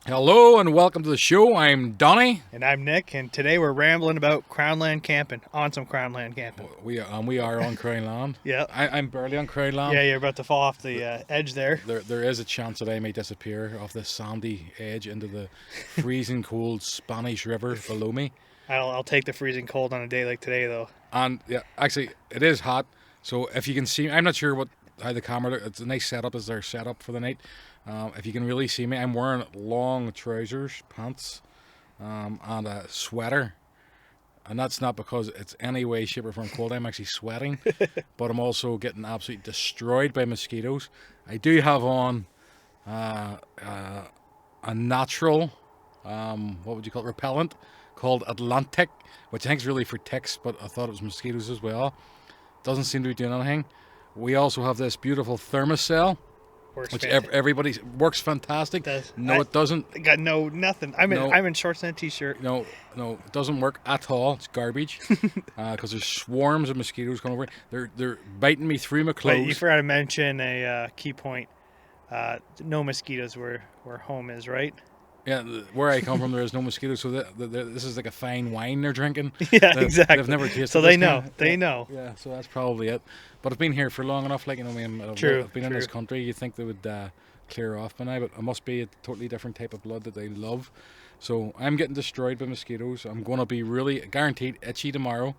Hello and welcome to the show. I'm Donnie. And I'm Nick, and today we're rambling about Crownland Camping, on some Crownland Camping. We are on Crownland. Yeah. I'm barely on Crownland. Yeah, you're about to fall off the edge there. There is a chance that I may disappear off the sandy edge into the freezing cold Spanish River below me. I'll take the freezing cold on a day like today, though. And yeah, actually, it is hot. So if you can see, I'm not sure how the camera. It's a nice setup. Is their setup for the night? If you can really see me, I'm wearing long trousers, pants, and a sweater. And that's not because it's any way, shape, or form cold. I'm actually sweating, but I'm also getting absolutely destroyed by mosquitoes. I do have on a natural, what would you call it, repellent called Atlantic, which I think is really for ticks, but I thought it was mosquitoes as well. Doesn't seem to be doing anything. We also have this beautiful thermocell. Which everybody works fantastic. It doesn't. Got nothing. I'm in shorts and a t-shirt. No, it doesn't work at all. It's garbage because there's swarms of mosquitoes coming over. They're biting me through my clothes. Wait, you forgot to mention a key point. No mosquitoes where home is, right? Yeah, where I come from, there is no mosquitoes. So this is like a fine wine they're drinking. Yeah, exactly. They've never tasted. So they know. They know. Yeah, so that's probably it. But I've been here for long enough. Like, I've been in this country. You'd think they would clear off by now, but it must be a totally different type of blood that they love. So I'm getting destroyed by mosquitoes. I'm going to be really guaranteed itchy tomorrow.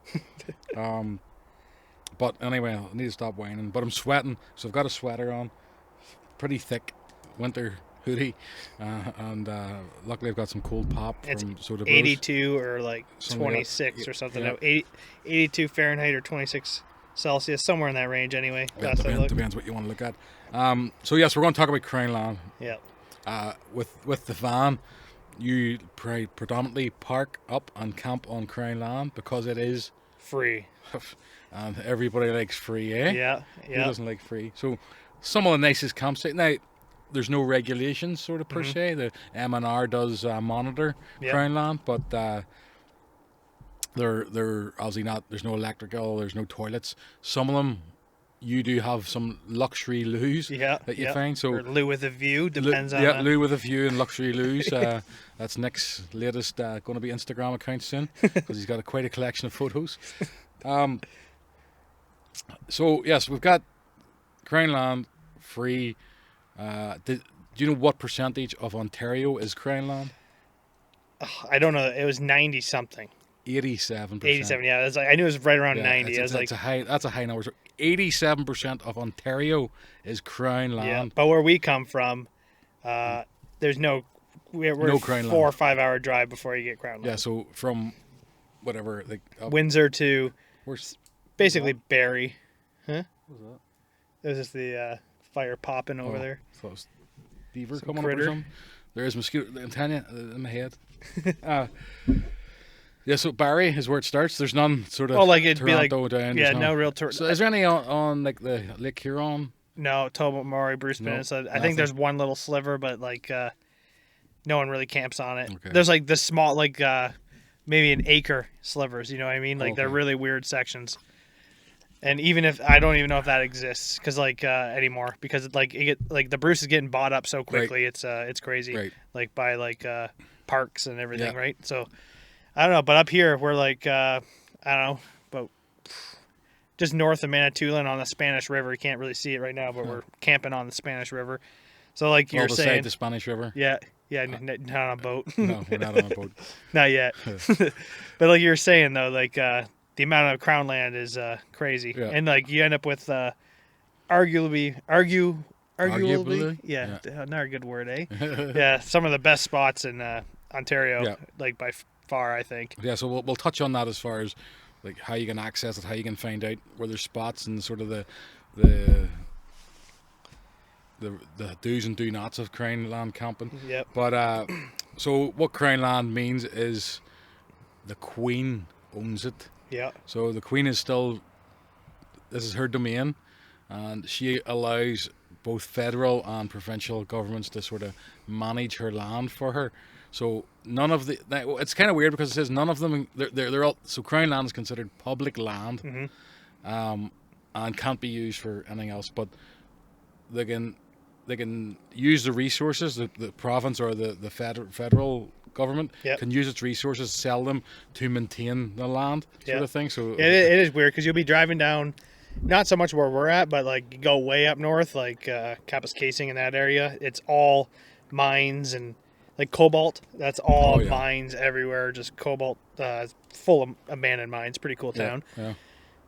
But anyway, I need to stop whining. But I'm sweating, so I've got a sweater on, pretty thick winter hoodie, and luckily I've got some cold pop from Soda Bros. 82 or like 26 or something. Yeah. No, 82 Fahrenheit or 26 Celsius, somewhere in that range anyway. Yeah, depends what you want to look at. So yes, we're going to talk about Crownland. Yeah. With the van, you predominantly park up and camp on Crownland because it is free. And everybody likes free, eh? Yeah. Who doesn't like free? So some of the nicest campsites now. There's no regulations sort of per se. The MNR does monitor Crownland, but they're obviously not. There's no electrical. There's no toilets. Some of them, you do have some luxury loos that you find. So or loo with a view depends on. Yeah, loo with a view and luxury loos. That's Nick's latest going to be Instagram account soon because he's got quite a collection of photos. So yes, we've got Crownland free. Do you know what percentage of Ontario is Crownland? I don't know. It was 90 something. 87%. 87. Yeah, I knew it was right around 90. That's a high number. So 87% of Ontario is Crownland. Yeah, but where we come from, there's no. We're no 4 or 5 hour drive before you get Crownland. Yeah, so from whatever Windsor to basically Barrie. Huh? What was that? It was just the fire popping over there. So it's beaver coming over or something. There is mosquito. I'm telling you, in my head. Yeah, so Barrie is where it starts. There's none sort of it'd Toronto be down. Yeah, no real So is there any on like the Lake Huron? No, Tobermory, Bruce Peninsula. I think there's one little sliver, but no one really camps on it. Okay. There's like the small, maybe an acre slivers. You know what I mean? They're really weird sections. And even if I don't even know if that exists, because anymore, because the Bruce is getting bought up so quickly, it's crazy. Right. By parks and everything, right? So I don't know, but up here we're I don't know, but just north of Manitoulin on the Spanish River. You can't really see it right now, but we're camping on the Spanish River. So you're saying, the Spanish River. Yeah, not on a boat. No, we're not on a boat. Not yet. But like you were saying though, the amount of Crownland is crazy, and you end up with arguably, yeah, not a good word, eh? Yeah, some of the best spots in Ontario, by far, I think. Yeah, so we'll touch on that as far as how you can access it, how you can find out where there's spots, and sort of the the do's and do nots of Crownland camping. Yep. But so what Crownland means is the Queen owns it. Yeah. So the Queen is still, this is her domain, and she allows both federal and provincial governments to sort of manage her land for her. So none of the, it's kind of weird because it says none of them, they're all, so Crownland is considered public land, and can't be used for anything else, but they can use the resources, the province or the federal government can use its resources, sell them to maintain the land, sort of thing. So it is weird because you'll be driving down, not so much where we're at, but like you go way up north, like Kapuskasing in that area. It's all mines and like cobalt. That's all mines everywhere. Just cobalt, full of abandoned mines. Pretty cool town. Yeah.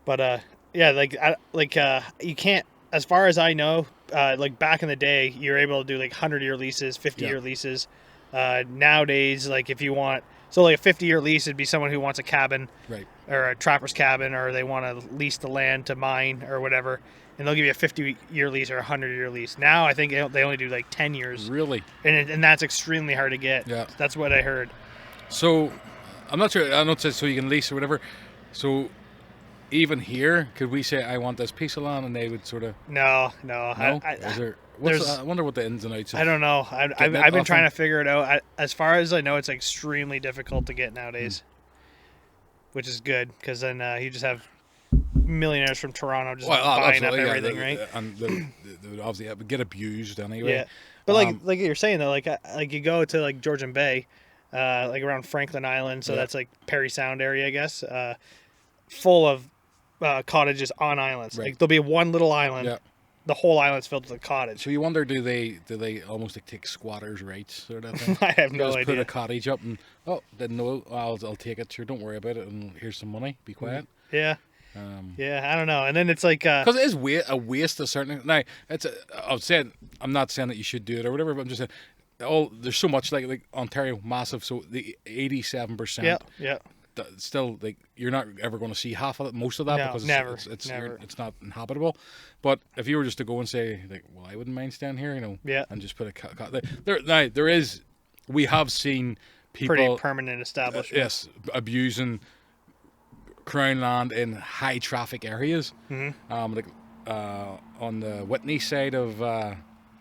But you can't. As far as I know, like back in the day, you're able to do like 100-year leases, 50-year leases. Nowadays, like if you want, so like a 50-year lease would be someone who wants a cabin, right, or a trapper's cabin, or they want to lease the land to mine or whatever, and they'll give you a 50-year lease or a 100-year lease. Now I think they only do like 10 years. Really? And that's extremely hard to get. Yeah. That's what I heard. So I'm not sure. I'm not saying so you can lease or whatever. So even here, could we say I want this piece of land, and they would sort of no. Is there? I wonder what the ins and outs. I don't know. I've been trying to figure it out. As far as I know, it's extremely difficult to get nowadays, which is good because then you just have millionaires from Toronto just buying up everything, right? And they would obviously get abused anyway. Yeah, but like you're saying though, like you go to like Georgian Bay, like around Franklin Island, so that's like Parry Sound area, I guess, full of cottages on islands. Right. Like there'll be one little island. Yeah. The whole island's filled with a cottage. So you wonder, do they almost like take squatters' rights sort of thing? I have no idea. Put a cottage up and didn't know. I'll take it. Sure, don't worry about it. And here's some money. Be quiet. Yeah. I don't know. And then it's like because it is a waste of certain. Now I'm not saying that you should do it or whatever, but I'm just saying there's so much like Ontario massive. So the 87%. Yeah. Still, like you're not ever going to see half of it, most of that, because never. It's not inhabitable. But if you were just to go and say, like, well, I wouldn't mind staying here, and just put we have seen people pretty permanent establishments, abusing Crown land in high traffic areas, like on the Whitney side of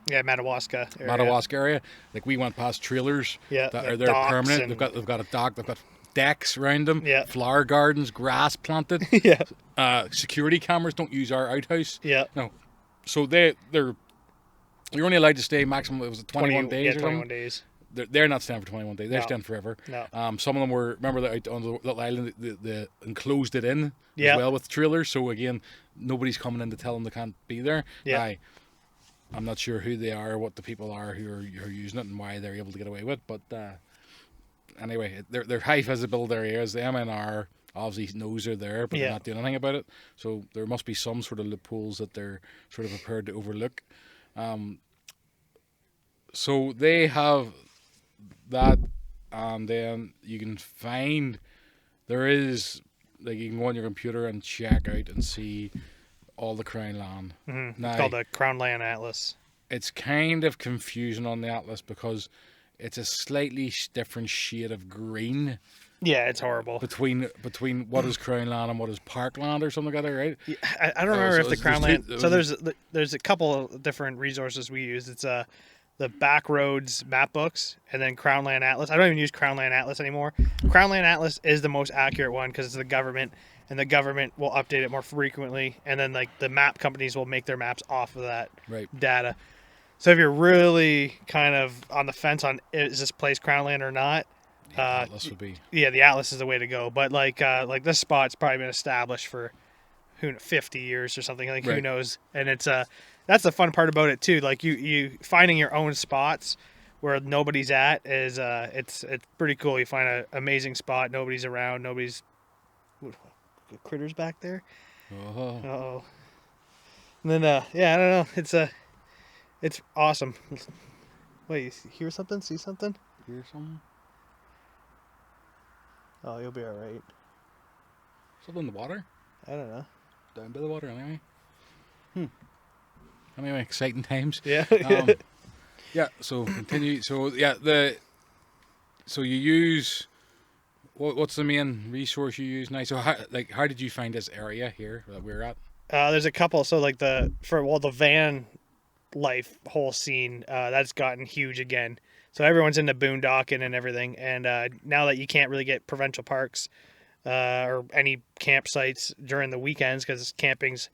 Madawaska area. Like we went past trailers that are there permanent. They've got a dock. They've got decks around them, flower gardens, grass planted. Security cameras. Don't use our outhouse. No, so you're only allowed to stay maximum. It was 21 days. Yeah, 21 days. They're not staying for 21 days. They're staying forever. No. Some of them were, remember that out on the little island, they enclosed it in as well with trailers. So again, nobody's coming in to tell them they can't be there. I'm not sure who they are, what the people are who are using it, and why they're able to get away with it. But anyway, they're high visibility areas. The MNR obviously knows they're there, but they're not doing anything about it. So there must be some sort of loopholes that they're sort of prepared to overlook. So they have that, and then you can find there is, like, you can go on your computer and check out and see all the Crown land. Now, it's called the Crownland Atlas. It's kind of confusing on the Atlas because it's a slightly different shade of green. Yeah, it's horrible. Between what is Crownland and what is Parkland or something like that, right? Yeah, I don't remember if the Crownland. So there's a couple of different resources we use. It's the Backroads map books, and then Crownland Atlas. I don't even use Crownland Atlas anymore. Crownland Atlas is the most accurate one because it's the government, and the government will update it more frequently. And then like the map companies will make their maps off of that data. So if you're really kind of on the fence on is this place Crownland or not, the Atlas would be. Yeah, the Atlas is the way to go. But like this spot's probably been established for 50 years or something. Like who knows? And it's that's the fun part about it too. Like you finding your own spots where nobody's at is it's pretty cool. You find an amazing spot, nobody's around, nobody's critters back there. Uh-oh. And then I don't know. It's awesome. Wait, you hear something? See something? Hear something? Oh, you'll be all right. Something in the water? I don't know. Down by the water anyway. Anyway, exciting times. Yeah. Yeah. So continue. So yeah, so you use what's the main resource you use now? So how did you find this area here that we're at? There's a couple. So like the van life whole scene that's gotten huge again. So everyone's into boondocking and everything. And now that you can't really get provincial parks or any campsites during the weekends because camping's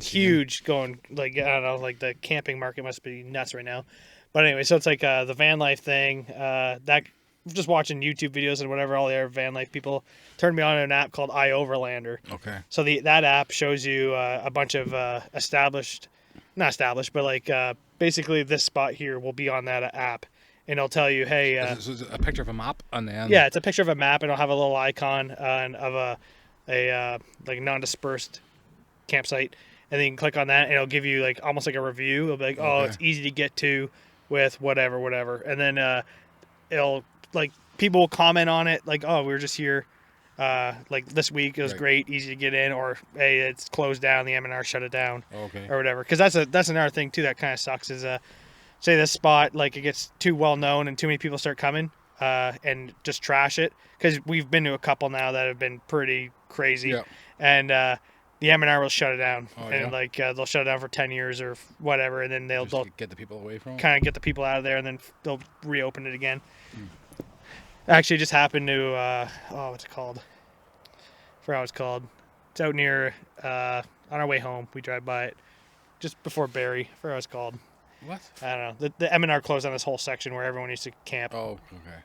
huge, going like I don't know, like the camping market must be nuts right now. But anyway, so it's like the van life thing that. Just watching YouTube videos and whatever, all the other van life people turned me on to an app called iOverlander. Okay. So that app shows you a bunch of not established, but like basically this spot here will be on that app, and it'll tell you, hey, so it's a picture of a map, and then yeah, it's a picture of a map, and it'll have a little icon of a like non-dispersed campsite, and then you can click on that, and it'll give you like almost like a review. It'll be like, oh, it's easy to get to with whatever, and then it'll like people will comment on it like, oh, we were just here like this week, it was great, easy to get in, or hey, it's closed down, the M&R shut it down, or whatever. Because that's another thing too that kind of sucks is say this spot like it gets too well known and too many people start coming and just trash it, because we've been to a couple now that have been pretty crazy, and the M&R will shut it down, like they'll shut it down for 10 years or whatever, and then they'll get the people away from it. Kind of get the people out of there, and then they'll reopen it again. Actually, just happened to what's it called? I forgot what it's called. It's out near on our way home. We drive by it just before Barrie. I forgot what it's called. What? I don't know. The M&R closed on this whole section where everyone used to camp. Oh, okay.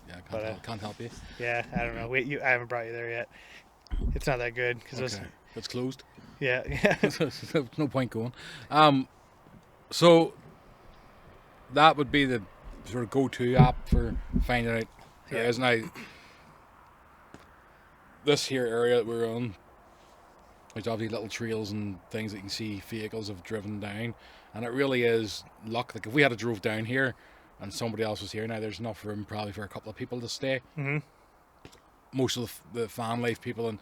Yeah, can't help you. Yeah, I don't know. I haven't brought you there yet. It's not that good because it's closed. Yeah. There's no point going. So that would be the sort of go-to app for finding out areas. Now, this here area that we're on, there's obviously little trails and things that you can see vehicles have driven down, and it really is luck. Like if we had drove down here and somebody else was here, now there's enough room probably for a couple of people to stay. Mm-hmm. Most of the fan life people and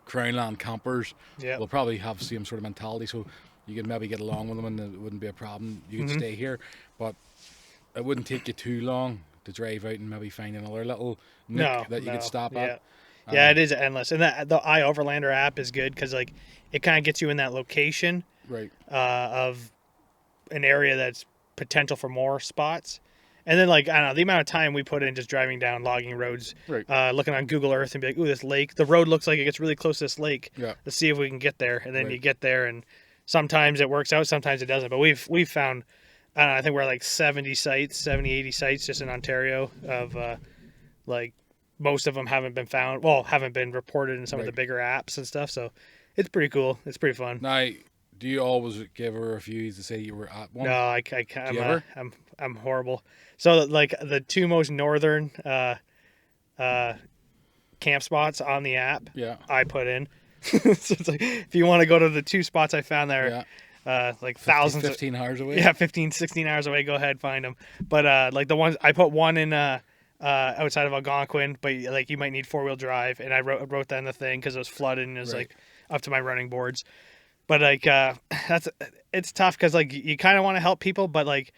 Crownland campers will probably have the same sort of mentality, so you could maybe get along with them and it wouldn't be a problem. You could stay here, but it wouldn't take you too long to drive out and maybe find another little nook that you could stop at. Yeah, it is endless. And the iOverlander app is good because like it kind of gets you in that location of an area that's potential for more spots. And then like, I don't know, the amount of time we put in just driving down logging roads, looking on Google Earth and be like, ooh, this lake, the road looks like it gets really close to this lake. Yeah. Let's see if we can get there. And then you get there and sometimes it works out, sometimes it doesn't. But we've found, I don't know, I think we're like 70, 80 sites just in Ontario of like most of them haven't been reported in some of the bigger apps and stuff. So it's pretty cool. It's pretty fun. Now, do you always give a review to say you were at one? No, I'm horrible. So like the two most northern camp spots on the app, I put in. So it's like, if you want to go to the two spots I found there, like 15 hours away. Yeah, 15, 16 hours away. Go ahead, find them. But like the ones I put one in outside of Algonquin, but like you might need 4-wheel drive, and I wrote that in the thing because it was flooded and it was like up to my running boards. But like it's tough because like you kind of want to help people, but like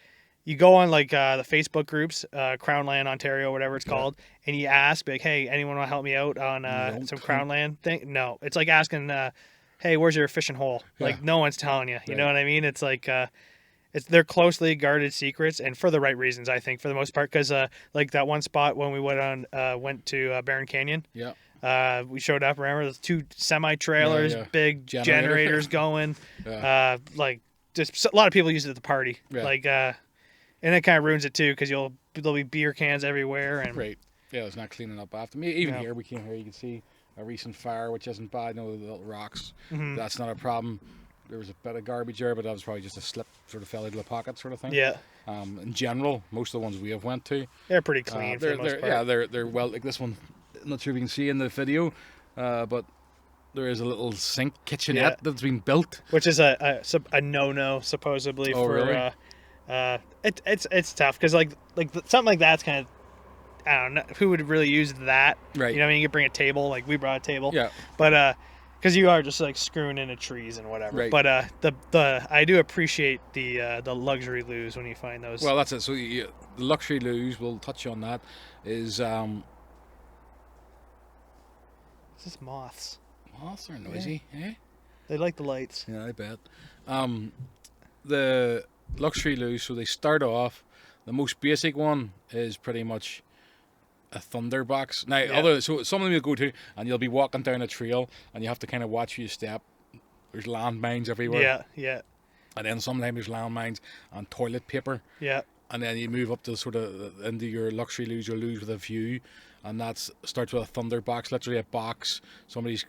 you go on like the Facebook groups, Crownland Ontario, whatever it's called, and you ask like, hey, anyone want to help me out on some Crownland thing? No, it's like asking, hey, where's your fishing hole? Like no one's telling you. You know what I mean? It's like they're closely guarded secrets, and for the right reasons, I think, for the most part. Because like that one spot when we went to Barron Canyon. Yeah. We showed up. Remember, there's 2 semi-trailers, big generators going. Like just a lot of people use it at the party. Like, and it kind of ruins it too because there'll be beer cans everywhere and yeah, it's not cleaning up after me. Even here, we came here. You can see a recent fire, which isn't bad. No, the little rocks. Mm-hmm. That's not a problem. There was a bit of garbage there, but that was probably just a slip, sort of fell out of the pocket, sort of thing. Yeah. In general, most of the ones we have went to, they're pretty clean for the most part. Yeah, they're well. Like this one. I'm not sure if you can see in the video, but there is a little sink kitchenette that's been built, which is a no-no supposedly for. Really? It's tough because like something like that's kind of, I don't know who would really use that. Right. You know, I mean, you could bring a table, like we brought a table. Yeah. But because you are just like screwing into trees and whatever. Right. But the I do appreciate the luxury loos when you find those. Well, that's it. So the luxury loos, we'll touch on that, is It's just moths. moths are noisy, eh? They like the lights. Yeah, I bet. The luxury loos, so they start off, the most basic one is pretty much a thunderbox. Now, so some of them you'll go to, and you'll be walking down a trail, and you have to kind of watch your step. There's landmines everywhere. Yeah. And then sometimes there's landmines and toilet paper. Yeah. And then you move up to sort of into your luxury loos, your loos with a view, and that starts with a thunderbox, literally a box. Somebody's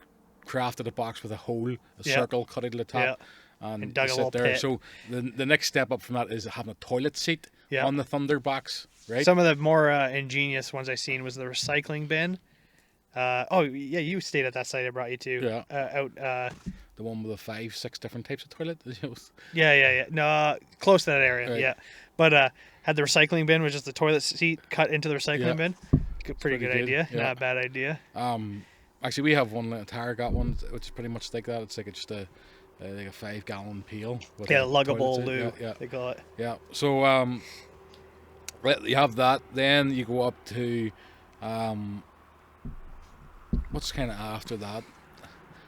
crafted a box with a hole, a circle cut out of the top, and dug a little pit. So the next step up from that is having a toilet seat on the thunderbox, right? Some of the more ingenious ones I seen was the recycling bin. You stayed at that site I brought you to. Yeah. The one with the 5-6 different types of toilet. Yeah. No, close to that area. Right. Yeah, but had the recycling bin, which is the toilet seat cut into the recycling bin. Pretty good idea. Yeah. Not a bad idea. Actually, we have one. Tire got one, which is pretty much like that. It's like just a 5-gallon pail. With luggable loo. They call it. Yeah. So you have that. Then you go up to what's kind of after that.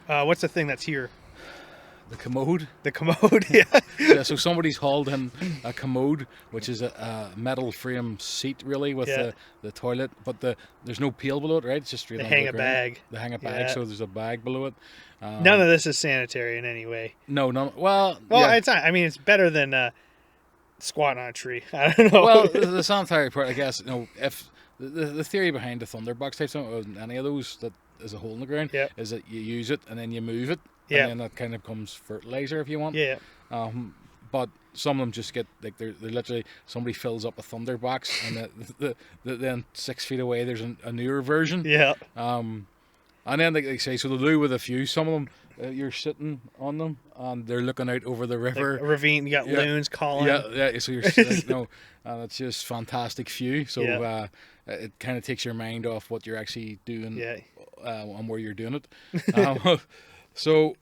What's the thing that's here? The commode. The commode, yeah. Yeah, so somebody's hauled in a commode, which is a metal frame seat, really, with the toilet, but there's no pail below it, right? It's just straight on the ground. They hang a bag, so there's a bag below it. None of this is sanitary in any way. No. Well, it's not. I mean, it's better than squatting on a tree. I don't know. Well, the sanitary part, I guess, if the theory behind the thunderbox type of any of those that is a hole in the ground is that you use it and then you move it. And then that kind of becomes fertilizer if you want. Yeah. But some of them just get like they're literally somebody fills up a thunderbox and then 6 feet away there's a newer version. Yeah. And then they say so the loo with a few. Some of them you're sitting on them and they're looking out over the river. Like a ravine. You got loons calling. Yeah. So you're like, it's just fantastic view. So it kind of takes your mind off what you're actually doing. And where you're doing it. So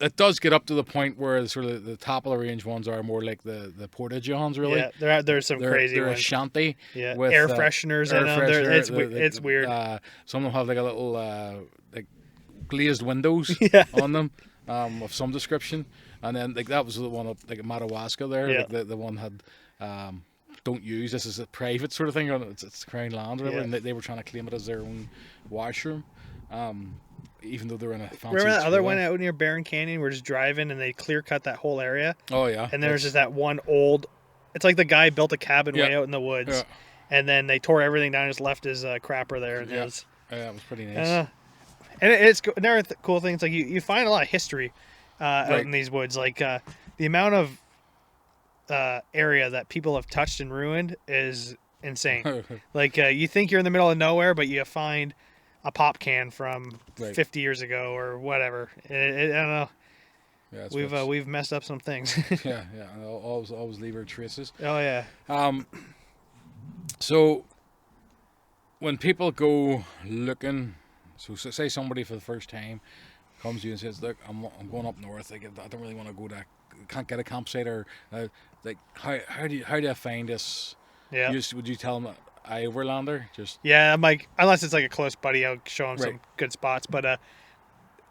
it does get up to the point where sort of the top of the range ones are more like the Porta Johns, really. Yeah, there's some crazy they're ones. A shanty with air fresheners in them. It's weird. Some of them have like a little like glazed windows on them of some description, and then like that was the one up like at Madawaska there. Yeah. Like the one had don't use this is a private sort of thing. It's Crown land, or whatever, and they were trying to claim it as their own washroom. Even though they're in a fancy. Remember that other one out near Barron Canyon? We're just driving and they clear cut that whole area. Oh yeah. And there's just that one old. It's like the guy built a cabin way out in the woods, and then they tore everything down and just left his crapper there. And it was pretty nice. And it's another cool thing. It's like you find a lot of history out in these woods. Like the amount of area that people have touched and ruined is insane. Like you think you're in the middle of nowhere, but you find a pop can from 50 years ago or whatever. I don't know. Yeah, we've messed up some things. yeah. Always leave our traces. Oh yeah. So when people go looking, so say somebody for the first time comes to you and says, "Look, I'm going up north. I don't really want to go to. Can't get a campsite or like how do I find this?" Yeah. Would you tell them? Overlander, I'm like, unless it's like a close buddy, I'll show him some good spots. But I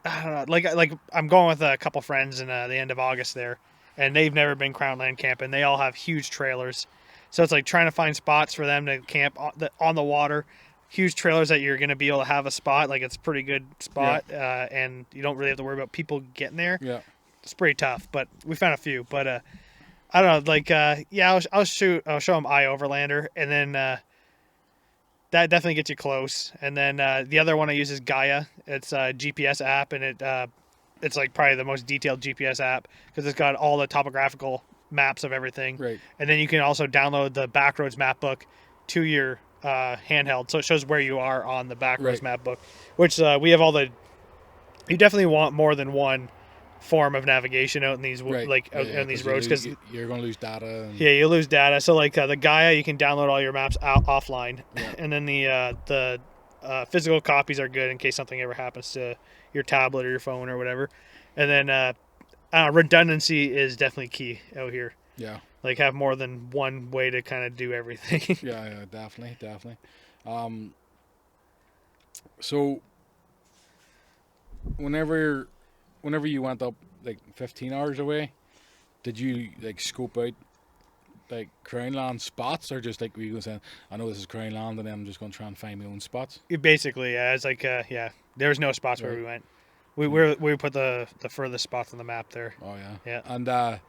don't know, like I'm going with a couple friends in the end of August there, and they've never been Crownland camping. They all have huge trailers, so it's like trying to find spots for them to camp on the water. Huge trailers that you're going to be able to have a spot, like it's a pretty good spot, and you don't really have to worry about people getting there. Yeah, it's pretty tough, but we found a few. But I don't know, like I'll show them Overlander, and then. That definitely gets you close. And then the other one I use is Gaia. It's a GPS app, and it's like probably the most detailed GPS app because it's got all the topographical maps of everything. Right. And then you can also download the Backroads map book to your handheld, so it shows where you are on the Backroads map book. Which we have all the. You definitely want more than one form of navigation out in these in these roads because you're going to lose data. You lose data. So like the Gaia, you can download all your maps offline, and then the physical copies are good in case something ever happens to your tablet or your phone or whatever. And then redundancy is definitely key out here. Yeah. Like have more than one way to kind of do everything. Yeah, definitely. So whenever you went up like 15 hours away, did you like scope out like Crownland spots, or just like were you going to say, I know this is Crownland and then I'm just going to try and find my own spots? Basically, yeah. It's like there was no spots where we went. We put the furthest spots on the map there. Oh yeah. Yeah. And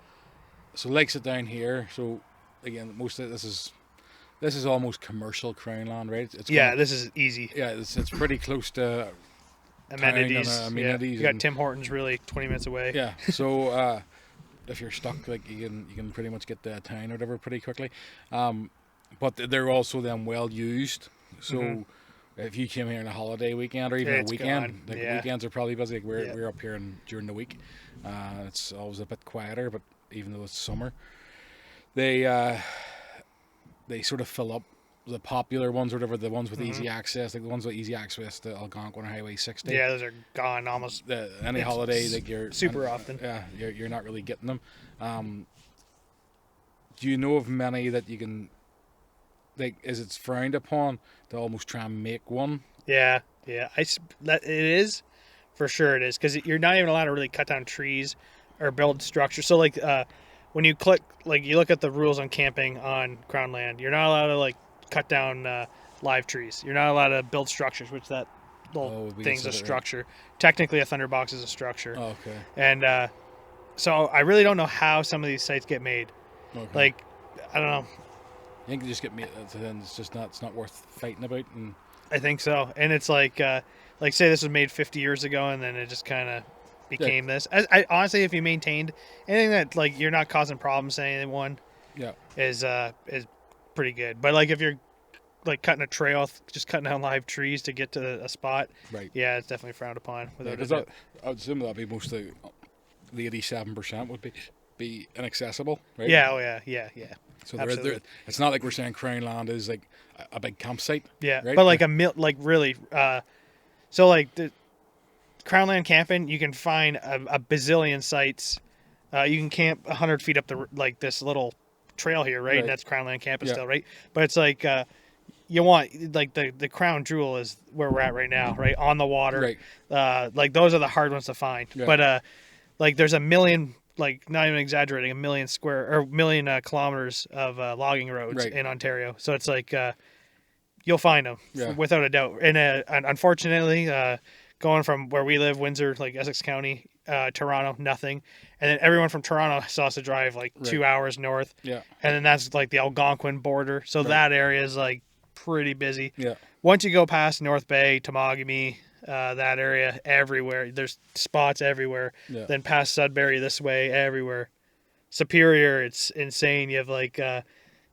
so lakes it down here. So again, most of this is almost commercial Crownland, right? This is easy. Yeah, it's pretty close to amenities. Amenities. You got Tim Hortons really 20 minutes away. Yeah. So if you're stuck, like you can pretty much get to town or whatever pretty quickly. But they're also then well used. So if you came here on a holiday weekend or even a weekend, weekends are probably busy. Like we're up here during the week. It's always a bit quieter, but even though it's summer, they sort of fill up the popular ones or whatever, the ones with easy access, like the ones with easy access to Algonquin or Highway 60. Yeah, those are gone almost. Any holiday, like you're super often. Yeah, you're not really getting them. Do you know of many that you can? Like, is it frowned upon to almost try and make one? Yeah. It is, for sure it is, because you're not even allowed to really cut down trees or build structure. So like, when you you look at the rules on camping on Crownland, you're not allowed to like cut down live trees. You're not allowed to build structures, which that little thing's a structure. Right. Technically, a thunderbox is a structure. Oh, okay. And so I really don't know how some of these sites get made. Okay. Like, I don't know. You think they just get made, then it's not worth fighting about. And I think so. And it's like say this was made 50 years ago, and then it just kind of became this. I honestly, if you maintained anything that like you're not causing problems to anyone, is pretty good. But like if you're like cutting a trail, just cutting down live trees to get to a spot, right? Yeah, it's definitely frowned upon. Because I would assume that'd be mostly the 87% would be inaccessible, right? Yeah. Oh yeah. So it's not like we're saying Crownland is like a big campsite. Yeah, right? But like really, so like the Crownland Camping, you can find a bazillion sites. You can camp 100 feet up this little trail here, right? And that's Crownland Camping still, right? But it's like you want like the crown jewel is where we're at right now, right on the water. Right. Like those are the hard ones to find. Yeah. But like there's a million. Like not even exaggerating, 1 million kilometers of logging roads in Ontario. So it's like you'll find them without a doubt. And unfortunately, going from where we live, Windsor, like Essex County, Toronto, nothing. And then everyone from Toronto still has to drive like 2 hours north. Yeah. And then that's like the Algonquin border. So that area is like pretty busy. Yeah. Once you go past North Bay, Temagami, that area, everywhere there's spots everywhere. Then past Sudbury this way, everywhere. Superior, it's insane. You have like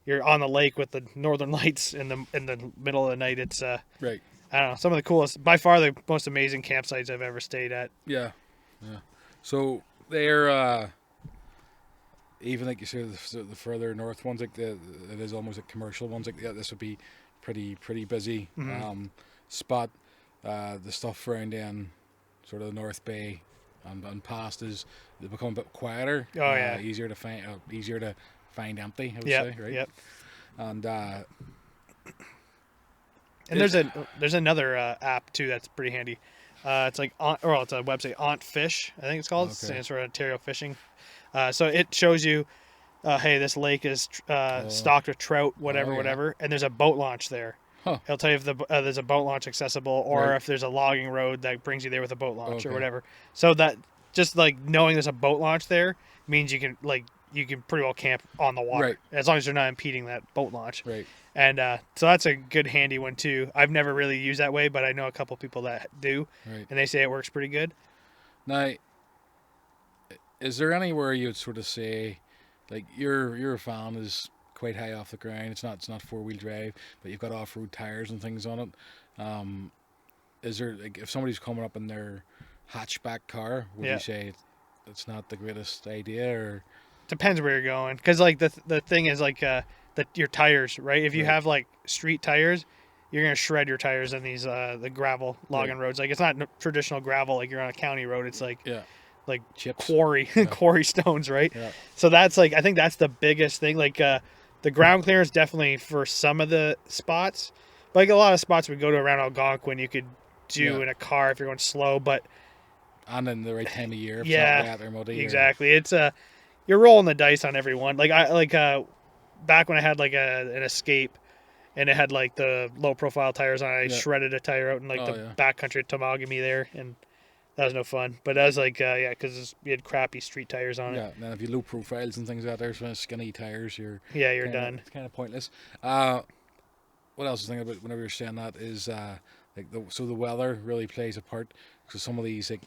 you're on the lake with the northern lights in the middle of the night. It's right. I don't know, some of the coolest, by far the most amazing campsites I've ever stayed at. Yeah. So they're even like you said, the further north ones, like it is almost like commercial ones. Like this would be pretty busy spot. The stuff around in sort of the North Bay and past they become a bit quieter. Oh yeah, easier to find empty. I would say, right? Yep. And there's another app too that's pretty handy. It's like it's a website, Aunt Fish, I think it's called. It stands for Ontario Fishing. So it shows you, hey, this lake is stocked with trout, whatever, and there's a boat launch there. Huh. He'll tell you if there's a boat launch accessible, or if there's a logging road that brings you there with a boat launch or whatever. So that just like knowing there's a boat launch there means you can pretty well camp on the water, as long as you're not impeding that boat launch. Right. And so that's a good handy one too. I've never really used that way, but I know a couple people that do, and they say it works pretty good. Now, is there anywhere you'd sort of say, like your van is quite high off the ground? It's not 4-wheel drive, but you've got off-road tires and things on it. Is there, like, if somebody's coming up in their hatchback car, would you say it's not the greatest idea? Or depends where you're going, because like the thing is like your tires, right? If you have like street tires, you're gonna shred your tires in these the gravel logging roads. Like it's not traditional gravel like you're on a county road. It's like like chips, quarry stones, right? Yeah. So that's like I think that's the biggest thing. Like the ground clearance definitely for some of the spots. But like a lot of spots we go to around Algonquin, you could do in a car if you're going slow, but and in the right time of year. If yeah, it's not wet or muddy exactly. It's you're rolling the dice on every one. Like I back when I had like an Escape, and it had like the low profile tires on it. I shredded a tire out in like the backcountry topography there, and that was no fun. But that was like because we had crappy street tires on it. Yeah, and then if you low profiles and things like that, there's skinny tires. You're done. It's kind of pointless. What else was I thinking about whenever you're saying that is like the weather really plays a part, because some of these like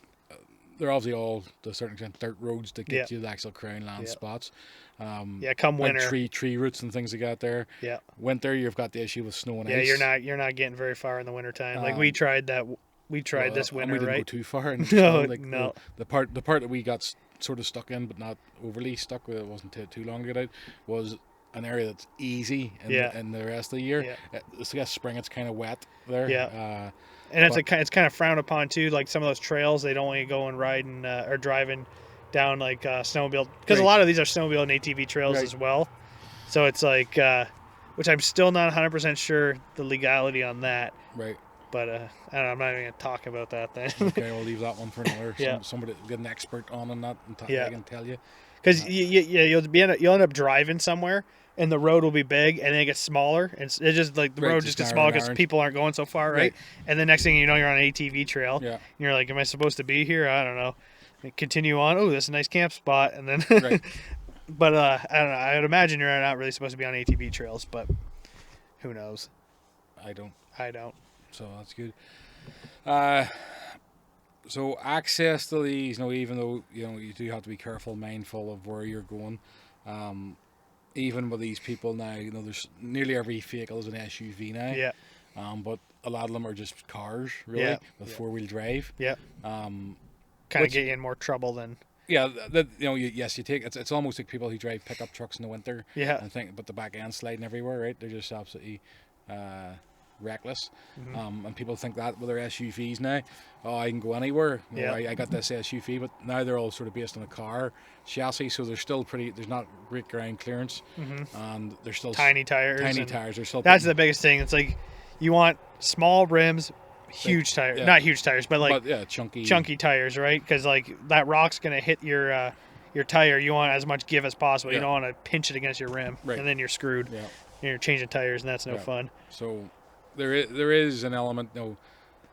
they're obviously all to a certain extent dirt roads that get you the actual Crownland spots. Come winter, like tree roots and things like that there. Yeah, winter you've got the issue with snow and ice. Yeah, you're not getting very far in the wintertime. Like we tried that. We tried this winter, and we didn't right? go too far. And no. The part that we got sort of stuck in, but not overly stuck with, it wasn't too long to get out, was an area that's easy in the rest of the year. It's like spring, it's kind of wet there. Yeah. And it's kind of frowned upon too. Like some of those trails, they don't want you going riding or driving down like snowmobile, because a lot of these are snowmobile and ATV trails as well. So it's like, which I'm still not 100% sure the legality on that. Right. But I don't know, I'm not even going to talk about that then. Okay, we'll leave that one for another. Somebody get an expert on that and I can tell you. Because you'll end up driving somewhere, and the road will be big, and then it gets smaller. And it's just like the road just gets smaller because people aren't going so far, right? And the next thing you know, you're on an ATV trail. Yeah. And you're like, am I supposed to be here? I don't know. And continue on. Oh, this is a nice camp spot. And then, but I don't know. I would imagine you're not really supposed to be on ATV trails, but who knows? I don't. So that's good. So access to these, even though you do have to be careful, mindful of where you're going. Even with these people now, there's nearly every vehicle is an SUV now. Yeah. But a lot of them are just cars, really, with 4-wheel drive. Yeah. Kind of get you in more trouble than. Yeah, yes, you take it's almost like people who drive pickup trucks in the winter. Yeah. And think, but the back end sliding everywhere, right? They're just absolutely. Reckless. And people think that with their SUVs now, I can go anywhere. I got this SUV, but now they're all sort of based on a car chassis, so there's not great ground clearance, and there's still tiny tires. They're still that's the biggest thing. It's like you want small rims, huge tires, not huge tires, but chunky tires, right? Because like that rock's gonna hit your tire. You want as much give as possible. You don't want to pinch it against your rim, and then you're screwed. Yeah. You're changing tires, and that's no fun. So there is an element.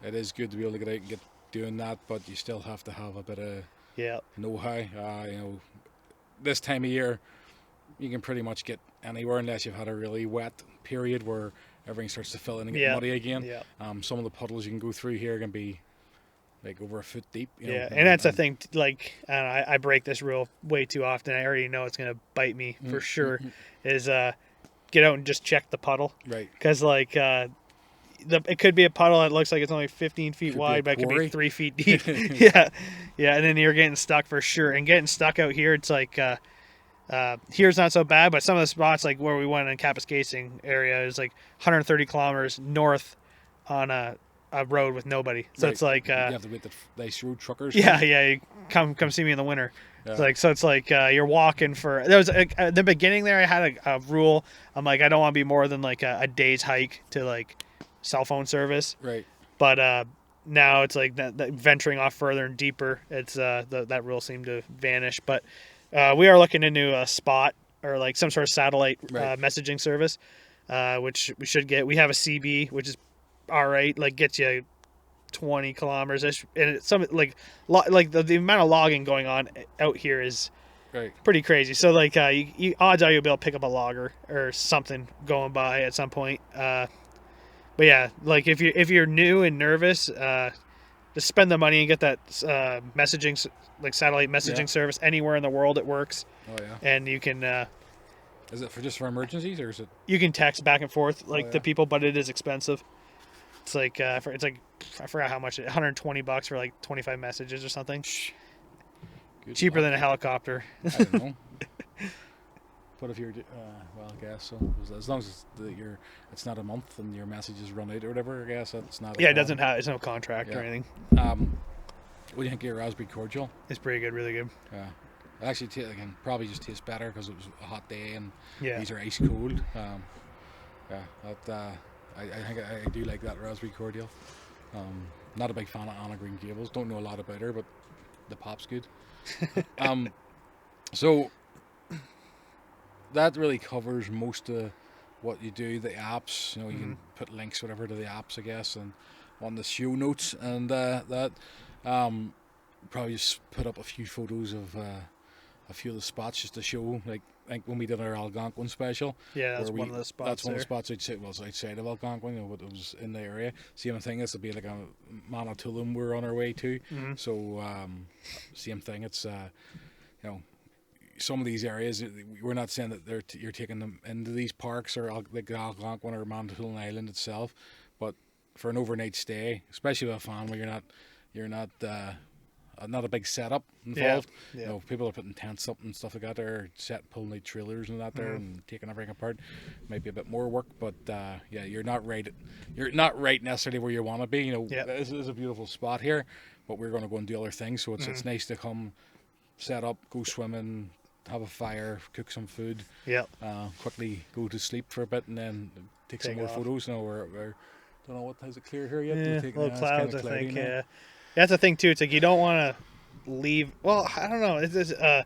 It is good to be able to get out and get doing that, but you still have to have a bit of know-how. This time of year, you can pretty much get anywhere unless you've had a really wet period where everything starts to fill in and get muddy again. Yeah. Some of the puddles you can go through here can be like over a foot deep. And that's the thing. Like I break this rule way too often. I already know it's gonna bite me for sure. Is get out and just check the puddle. Right. Because like it could be a puddle that looks like it's only 15 feet wide, but it could be 3 feet deep. Yeah. And then you're getting stuck for sure. And getting stuck out here, it's like here's not so bad, but some of the spots like where we went in Kapuskasing area is like 130 kilometers north on a road with nobody. So it's like you have to wait the nice road truckers. Yeah. You come see me in the winter. Yeah. It's like you're walking for. There was at the beginning there. I had a rule. I'm like, I don't want to be more than like a day's hike to like cell phone service. Right. But now it's like that venturing off further and deeper. It's that rule seemed to vanish. But we are looking into a Spot or like some sort of satellite messaging service, which we should get. We have a CB, which is all right. Like gets you 20 kilometers ish, and it's some like the amount of logging going on out here is pretty crazy. So like you odds are you'll be able to pick up a logger or something going by at some point. But yeah, like if you're new and nervous, just spend the money and get that messaging like satellite messaging service anywhere in the world. It works. Oh yeah. And you can. Is it just for emergencies, or is it? You can text back and forth to people, but it is expensive. It's like I forgot how much. $120 for like 25 messages or something. Cheaper than a helicopter. I don't know. But if you're, well, I guess so. As long as it's not a month and your messages run out or whatever, I guess that's not. Yeah, it doesn't have. It's no contract or anything. What do you think of your raspberry cordial? It's pretty good, really good. Yeah. Actually, it can probably just taste better because it was a hot day and these are ice cold. I think I do like that raspberry cordial. Not a big fan of Anna Green Gables. Don't know a lot about her, but the pop's good. So that really covers most of what you do. The apps, you can put links, whatever, to the apps, I guess, and on the show notes, and that probably just put up a few photos of a few of the spots just to show, like when we did our Algonquin special. Yeah, that's one of the spots. That's one of the spots outside of Algonquin, but it was in the area. Same thing. This would be like a Manitoulin we're on our way to. So same thing. It's some of these areas, we're not saying that you're taking them into these parks or like Algonquin or Manitoulin Island itself, but for an overnight stay, especially with a family, you're not a big setup involved. Yeah. People are putting tents up and stuff like that. They're pulling out trailers and that there and taking everything apart. Might be a bit more work, but you're not right. You're not right necessarily where you want to be. This is a beautiful spot here, but we're going to go and do other things. So it's nice to come, set up, go swimming, have a fire, cook some food. Quickly go to sleep for a bit and then take some more photos. We're don't know what, is it clear here yet? Little clouds, I think. Yeah. That's the thing too. It's like you don't want to leave. Well, I don't know.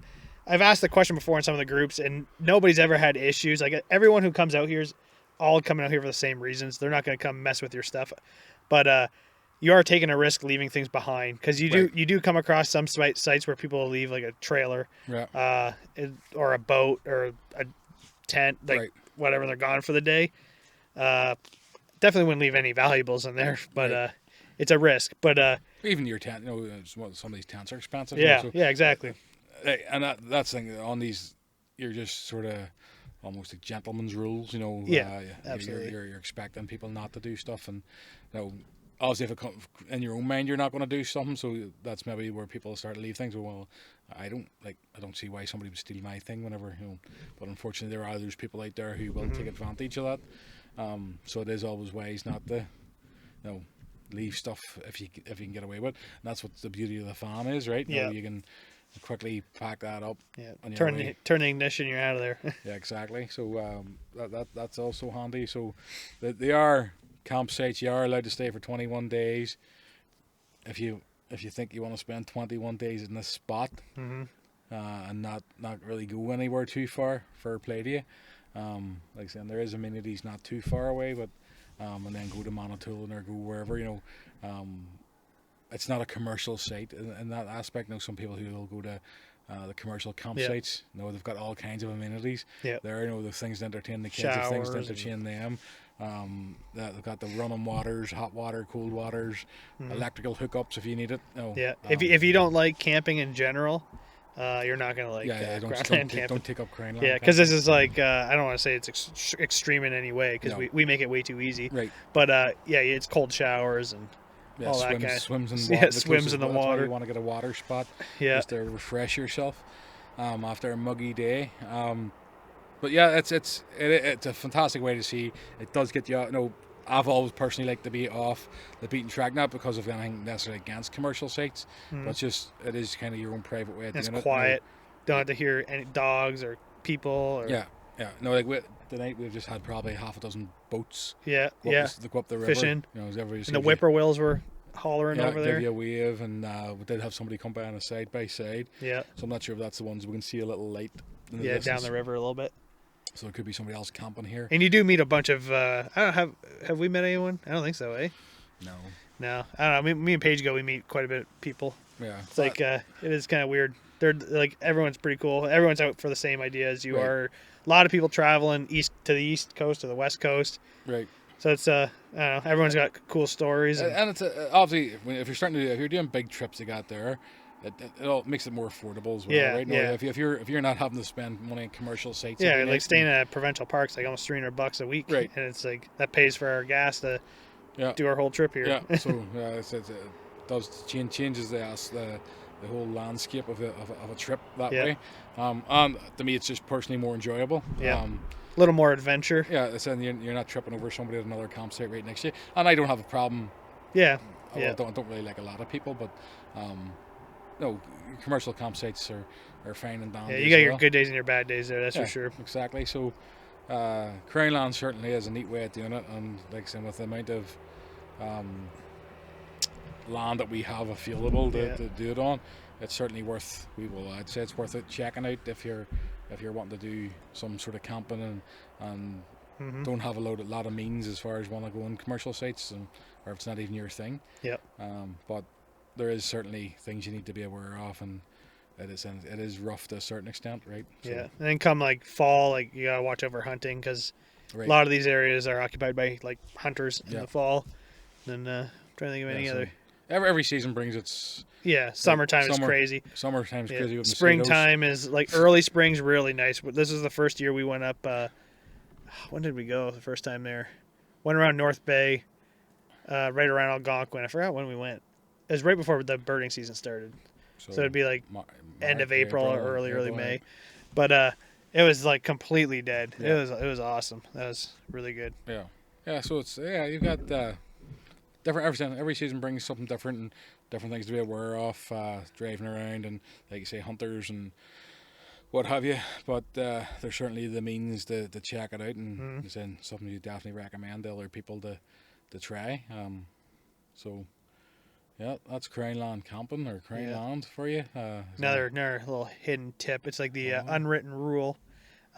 I've asked the question before in some of the groups, and nobody's ever had issues. Like everyone who comes out here is all coming out here for the same reasons. They're not going to come mess with your stuff, but you are taking a risk leaving things behind because you do come across some sites where people will leave like a trailer, or a boat or a tent, whatever. They're gone for the day. Definitely wouldn't leave any valuables in there, but it's a risk. But even your tent, some of these tents are expensive. Yeah, exactly. And that's the thing on these, you're just sort of almost like gentleman's rules. Absolutely. You're expecting people not to do stuff, and obviously, if in your own mind you're not going to do something, so that's maybe where people start to leave things. Well, I don't see why somebody would steal my thing whenever, But unfortunately, there are those people out there who will take advantage of that. So it is always wise not to, leave stuff if you can get away with. And that's what the beauty of the farm is, right? You can quickly pack that up. Yeah. Turn the ignition, you're out of there. Yeah, exactly. So that's also handy. So they are campsites. You are allowed to stay for 21 days. If you think you want to spend 21 days in this spot, and not really go anywhere too far, fair play to you. Like I said, there is amenities not too far away, but and then go to Manitoulin or go wherever. It's not a commercial site in that aspect. Some people who will go to the commercial campsites. They've got all kinds of amenities. There, the things to entertain the kids, the things to entertain them. They've got the running waters, hot water, cold waters, electrical hookups if you need it. If you don't like camping in general, you're not going to like Crownland Camping. Don't take up Crownland. Yeah, because this is like, I don't want to say it's extreme in any way, because we make it way too easy. Right. But, it's cold showers and all that kind of... Swims in the water. Swims in the water. That's why you want to get a water spot just to refresh yourself after a muggy day. But yeah, it's a fantastic way to see. It does get you out. I've always personally liked to be off the beaten track, not because of anything necessarily against commercial sites, but it is kind of your own private way of doing it. It's quiet. Don't have to hear any dogs or people. Or... Yeah. No, tonight we've just had probably half a dozen boats. Go up the river. Fishing. And the whippoorwills were hollering over there. Give you a wave, and we did have somebody come by on a side by side. Yeah. So I'm not sure if that's the ones we can see a little light. Down the river a little bit. So it could be somebody else camping here. And you do meet a bunch of. I don't have we met anyone? I don't think so, eh? No. I don't know. Me and Paige we meet quite a bit of people. Yeah. It's like it is kind of weird. They're like everyone's pretty cool. Everyone's out for the same idea as you are. A lot of people traveling to the east coast to the west coast. Right. So it's I don't know. Everyone's got cool stories. And it's obviously if you're doing big trips, you got there. It all makes it more affordable as well, right? If you're not having to spend money on commercial sites, like staying at provincial parks, like almost $300 a week, right? And it's like that pays for our gas to do our whole trip here. Yeah, so it does changes the whole landscape of a trip that Yeah. way. And to me, it's just personally more enjoyable. Yeah. A little more adventure. Yeah, it's you're not tripping over somebody at another campsite right next to you. And I don't have a problem. Yeah. Well, I don't really like a lot of people, but no, commercial campsites are fine and dandy. Yeah, you got your good days and your bad days there. That's for sure. Exactly. So, Crownland certainly is a neat way of doing it, and like I said, with the amount of land that we have available to do it on, it's certainly worth. I'd say it's worth it checking out if you're wanting to do some sort of camping and don't have a lot of means as far as want to go on commercial sites, or if it's not even your thing. Yeah. But there is certainly things you need to be aware of, and it is rough to a certain extent, right? So, yeah. And then come like fall, like you gotta watch over hunting because a lot of these areas are occupied by like hunters in the fall. Then I'm trying to think of any other. Every season brings its. Yeah, summertime is crazy. Summertime's crazy with springtime is like early spring's really nice. But this is the first year we went up. When did we go the first time there? Went around North Bay, right around Algonquin. I forgot when we went. It was right before the birding season started. So it'd be like end of April or early May. But it was like completely dead. Yeah. It was awesome. That was really good. Yeah. Yeah, so it's you've got different every season brings something different and different things to be aware of, driving around and like you say hunters and what have you, but there's certainly the means to check it out, and it's something you definitely recommend to other people to try. So yeah, that's Crownland Camping or Crownland for you. Another little hidden tip. It's like the unwritten rule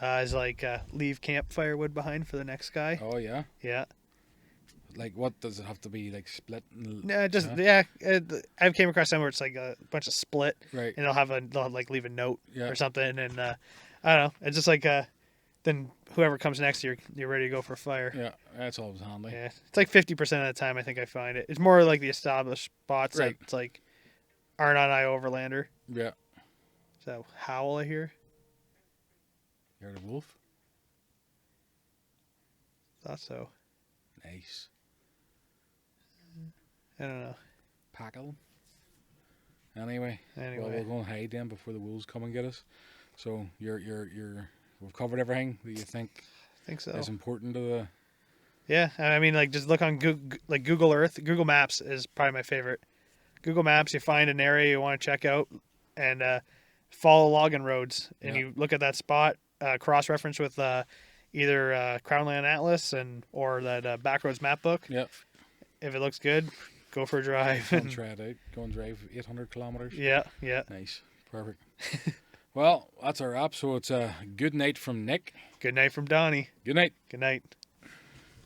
is like leave camp firewood behind for the next guy. Oh yeah. Yeah. Like, what does it have to be, like, split? No, just I've came across somewhere it's like a bunch of split, right? And they'll like leave a note or something, and I don't know. It's just like then whoever comes next, you're ready to go for a fire. Yeah, that's always handy. Yeah, it's like 50% of the time I think I find it. It's more like the established spots, right? It's like aren't on Overlander. Yeah. Is that howl I hear? You heard a wolf? Thought so. Nice. I don't know. Packle. Anyway, well, we'll go and hide then before the wolves come and get us. So we've covered everything that you think so. Is important to the. Yeah, I mean, like just look on Google Earth. Google Maps is probably my favorite. Google Maps, you find an area you want to check out, and follow logging roads, and you look at that spot, cross-reference with either Crownland Atlas or that Backroads map book. Yep. If it looks good, go for a drive. Go and try it out. Go and drive 800 kilometers. Yeah. Nice. Perfect. Well, that's our wrap. So it's a good night from Nick. Good night from Donnie. Good night. Good night.